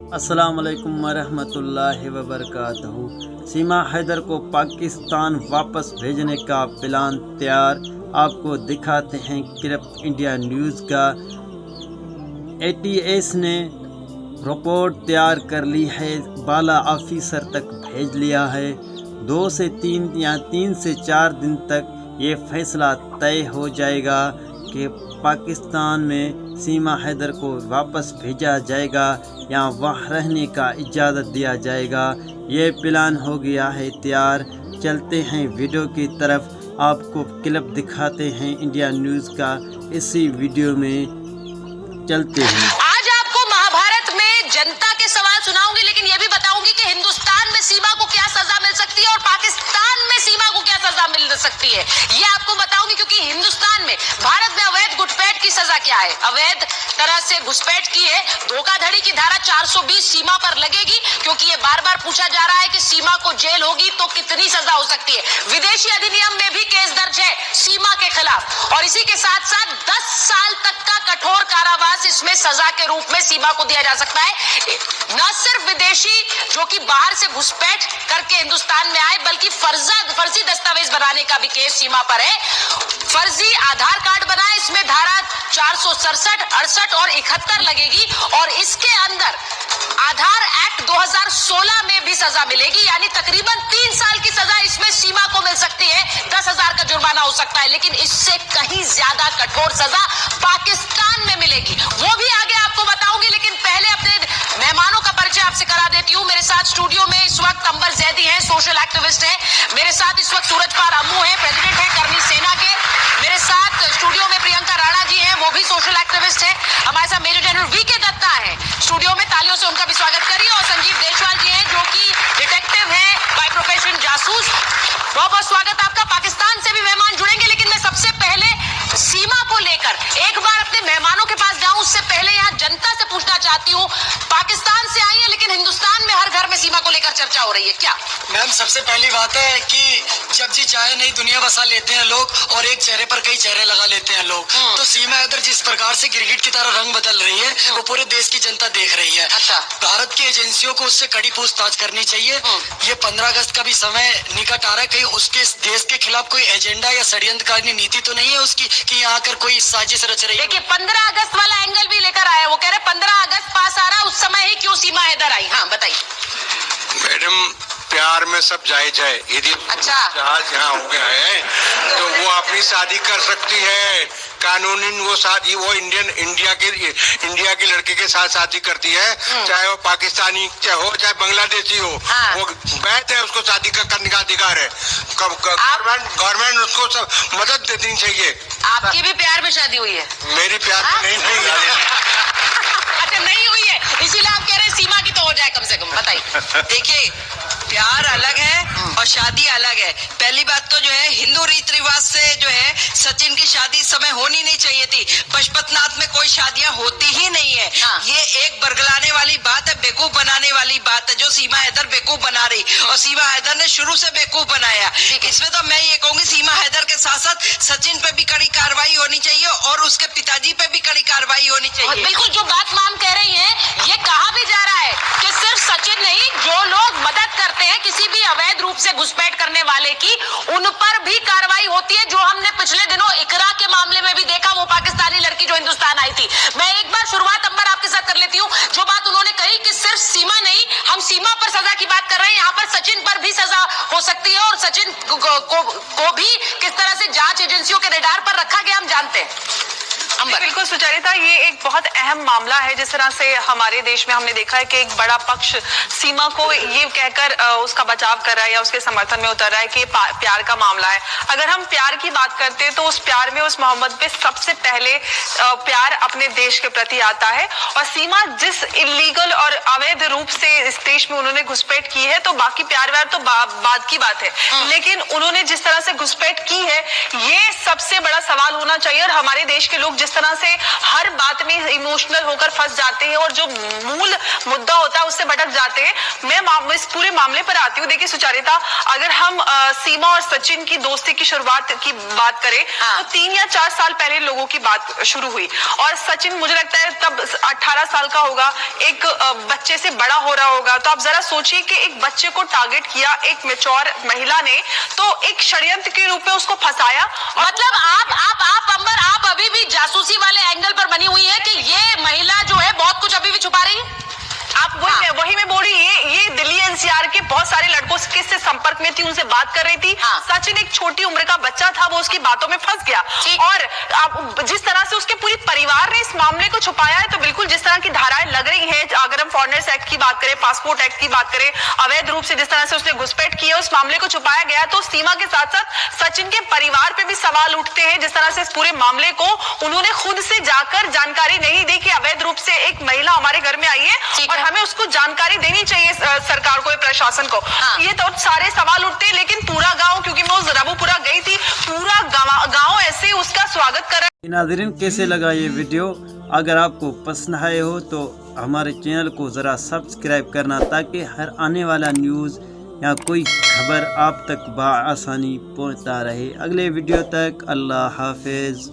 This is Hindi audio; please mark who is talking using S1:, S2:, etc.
S1: अस्सलाम वालेकुम वरहमतुल्लाहि वबरकातुहू। सीमा हैदर को पाकिस्तान वापस भेजने का प्लान तैयार। आपको दिखाते हैं क्लिप इंडिया न्यूज़ का। ATS ने रिपोर्ट तैयार कर ली है, बाला ऑफिसर तक भेज लिया है। 2 से 3 या 3 से 4 दिन तक ये फैसला तय हो जाएगा कि पाकिस्तान में सीमा हैदर को वापस भेजा जाएगा या वहाँ रहने का इजाज़त दिया जाएगा। ये प्लान हो गया है तैयार। चलते हैं वीडियो की तरफ, आपको क्लिप दिखाते हैं इंडिया न्यूज़ का। इसी वीडियो में चलते हैं।
S2: आज आपको महाभारत में जनता के सवाल सुनाऊंगी, लेकिन ये भी बताऊंगी कि हिंदुस्तान में सीमा को क्या सजा मिल सकती है और पाकिस्तान में सीमा को क्या सजा मिल सकती है, ये आपको बताऊंगी। क्योंकि हिंदुस्तान में, भारत में अवैध घुसपैठ की सजा क्या है। अवैध तरह से घुसपैठ की है, धोखाधड़ी की धारा 420 सीमा पर लगेगी, क्योंकि ये बार बार पूछा जा रहा है कि सीमा को जेल होगी तो कितनी सजा हो सकती है। विदेशी अधिनियम में भी केस दर्ज है सीमा के खिलाफ, और इसी के साथ साथ 10 साल तक का कठोर कारावास इसमें सजा के रूप में सीमा को दिया जा सकता है। न सिर्फ विदेशी जो कि बाहर से घुसपैठ करके हिंदुस्तान में आए, बल्कि फर्जी दस्तावेज बनाने का भी केस सीमा पर है। फर्जी आधार कार्ड बनाए, इसमें धारा 467, 68 और 71 लगेगी, और इसके अंदर आधार एक्ट 2016 में भी सजा मिलेगी, यानी तकरीबन 3 साल की सजा इसमें सीमा को मिल सकती है। 10,000 का जुर्माना हो सकता है, लेकिन इससे कहीं ज्यादा कठोर सजा पाकिस्तान में मिलेगी, वो भी आगे आपको बताऊंगी। लेकिन पहले अपने मेहमानों का परिचय आपसे करा देती हूँ। मेरे साथ स्टूडियो में इस वक्त अंबर जैदी हैं, सोशल एक्टिविस्ट हैं। मेरे साथ इस वक्त सूरजपाल अम्मू हैं, प्रेसिडेंट हैं कर्मी सेना के। मेरे साथ स्टूडियो में प्रियंका राणा जी हैं, वो भी सोशल एक्टिविस्ट हैं। हमारे साथ मेजर जनरल VK दत्ता हैं स्टूडियो में, तालियों से उनका भी स्वागत करिए। और संजीव देशवाल जी हैं, जो कि डिटेक्टिव हैं बाय प्रोफेशन, जासूस। बहुत बहुत स्वागत आपका। पाकिस्तान से भी मेहमान जुड़ेंगे, लेकिन मैं सबसे पहले सीमा को लेकर एक बार अपने मेहमानों के पास जाऊं, उससे पहले यहाँ जनता से पूछना चाहती हूँ। पाकिस्तान से आई है, लेकिन हिंदुस्तान में हर घर में सीमा को लेकर चर्चा हो रही है, क्या?
S3: मैम, सबसे पहली बात है कि जब जी चाहे नई दुनिया बसा लेते हैं लोग, और एक चेहरे पर कई चेहरे लगा लेते हैं लोग। तो सीमा हैदर जिस प्रकार से गिरगिट की तरह रंग बदल रही है, वो पूरे देश की जनता देख रही है।
S2: अच्छा।
S3: भारत की एजेंसियों को उससे कड़ी पूछताछ करनी चाहिए। ये 15 अगस्त का भी समय निकट आ रहा है, कहीं उसके देश के खिलाफ कोई एजेंडा या षड्यंत्रकारी नीति तो नहीं है उसकी कि यहाँ आकर कोई साजिश रच रही है।
S2: देखिए, 15 अगस्त वाला एंगल भी लेकर आया। वो कह रहे 15 अगस्त पास आ रहा, उस समय ही क्यों सीमा हैदर आई? हाँ, बताइए।
S4: मैडम, प्यार में सब जायज है। यदि
S2: अच्छा।
S4: जहाज यहाँ हो गया है तो वो अपनी शादी कर सकती है कानूनी। वो शादी वो इंडिया के लड़के के साथ शादी करती है, चाहे वो पाकिस्तानी हो चाहे बांग्लादेशी हो।
S2: हाँ।
S4: वो बैठ है, उसको शादी करने का अधिकार है। गवर्नमेंट उसको सब मदद देनी चाहिए।
S2: आपकी भी प्यार में शादी हुई है?
S4: मेरी प्यार में नहीं हुई है।
S2: अच्छा, नहीं हुई है, इसीलिए आप कह रहे हैं सीमा की तो हो जाए कम से कम। बताइए।
S5: देखिए, प्यार अलग है और शादी अलग है। पहली बात तो जो है, हिंदू रीति रिवाज से जो है सचिन की शादी इस समय होनी नहीं चाहिए थी। पशुपतनाथ में कोई शादियां होती ही नहीं है।
S2: हाँ।
S5: ये एक बरगलाने वाली बात है, बेवकूफ बनाने वाली बात है, जो सीमा हैदर बेवकूफ बना रही, और सीमा हैदर ने शुरू से बेवकूफ बनाया। इसमें तो मैं ये कहूंगी, सीमा हैदर के साथ साथ सचिन पे भी कड़ी कार्रवाई होनी चाहिए और उसके पिताजी पे भी कड़ी कार्रवाई होनी चाहिए।
S2: बिल्कुल, जो बात माम कह रही है, ये कहा भी जा रहा है कि सिर्फ सचिन नहीं, जो लोग मदद करते हैं किसी भी अवैध रूप से घुसपैठ करने वाले की, उन पर भी कार्रवाई होती है। जो हमने पिछले दिनों इकरा के मामले में भी देखा, वो पाकिस्तानी लड़की जो हिंदुस्तान आई थी। मैं एक बार शुरुआत अंबर आपके साथ कर लेती हूँ। जो बात उन्होंने कही कि सिर्फ सीमा नहीं, हम सीमा पर सजा की बात कर रहे हैं, यहाँ पर सचिन पर भी सजा हो सकती है, और सचिन को भी किस तरह से जांच एजेंसियों के रडार पर रखा गया हम जानते हैं।
S6: बिल्कुल सुचरिता, ये एक बहुत अहम मामला है। जिस तरह से हमारे देश में हमने देखा है कि एक बड़ा पक्ष सीमा को ये कहकर उसका बचाव कर रहा है या उसके समर्थन में उतर रहा है कि प्यार का मामला है। अगर हम प्यार की बात करते हैं तो उस प्यार में, उस मोहब्बत पे सबसे पहले प्यार अपने देश के प्रति आता है। और सीमा जिस इलीगल और अवैध रूप से इस देश में उन्होंने घुसपैठ की है, तो बाकी प्यार व्यार तो बाद की बात है, लेकिन उन्होंने जिस तरह से घुसपैठ की है, ये सबसे बड़ा सवाल होना चाहिए। और हमारे देश के लोग जिस जिस तरह से हर बात में इमोशनल होकर फंस जाते हैं और जो मूल मुद्दा होता है उससे भटक जाते हैं। मैं इस पूरे मामले पर आती हूँ। देखिए सुचारिता, अगर हम सीमा और सचिन की दोस्ती की शुरुआत की बात करें तो 3 या 4 साल पहले लोगों की बात शुरू हुई और सचिन मुझे लगता है तब 18 साल का होगा, एक बच्चे से बड़ा हो रहा होगा। तो आप जरा सोचिए कि एक बच्चे को टारगेट किया एक मैच्योर महिला ने, तो एक षड्यंत्र के रूप में उसको फंसाया।
S2: मतलब आप अंबर, आप अभी भी जासूसी वाले एंगल पर बनी हुई है कि ये महिला जो है बहुत कुछ अभी भी छुपा रही है।
S6: आप वही मैं बोल रही, ये दिल्ली एनसीआर के बहुत सारे लड़कों से संपर्क में थी, उनसे बात कर रही थी। सचिन एक छोटी उम्र का बच्चा था, वो उसकी बातों में फंस गया और आप जिस तरह से उसके पूरी परिवार ने इस मामले को छुपाया है, तो बिल्कुल जिस तरह की धाराएं लग रही हैं, अगर हम फॉरेनर्स एक्ट की बात करें, पासपोर्ट एक्ट की बात करें, अवैध रूप से जिस तरह से उसने घुसपैठ की है, उस मामले को छुपाया गया, तो सीमा के साथ साथ सचिन के परिवार पे भी सवाल उठते हैं। जिस तरह से इस पूरे मामले को उन्होंने खुद से जाकर जानकारी नहीं दी कि अवैध रूप से एक महिला हमारे घर में आई है और हमें उसको जानकारी देनी चाहिए सरकार को, प्रशासन को। ये तो सारे सवाल उठते हैं, लेकिन पूरा गांव, क्योंकि मैं उस रबुपुरा गई थी, पूरा गांव ऐसे उसका स्वागत कर रहा है।
S1: नाज़रीन, कैसे लगा ये वीडियो? अगर आपको पसंद आए हो तो हमारे चैनल को ज़रा सब्सक्राइब करना, ताकि हर आने वाला न्यूज़ या कोई खबर आप तक बआसानी पहुंचता रहे। अगले वीडियो तक अल्लाह हाफिज़।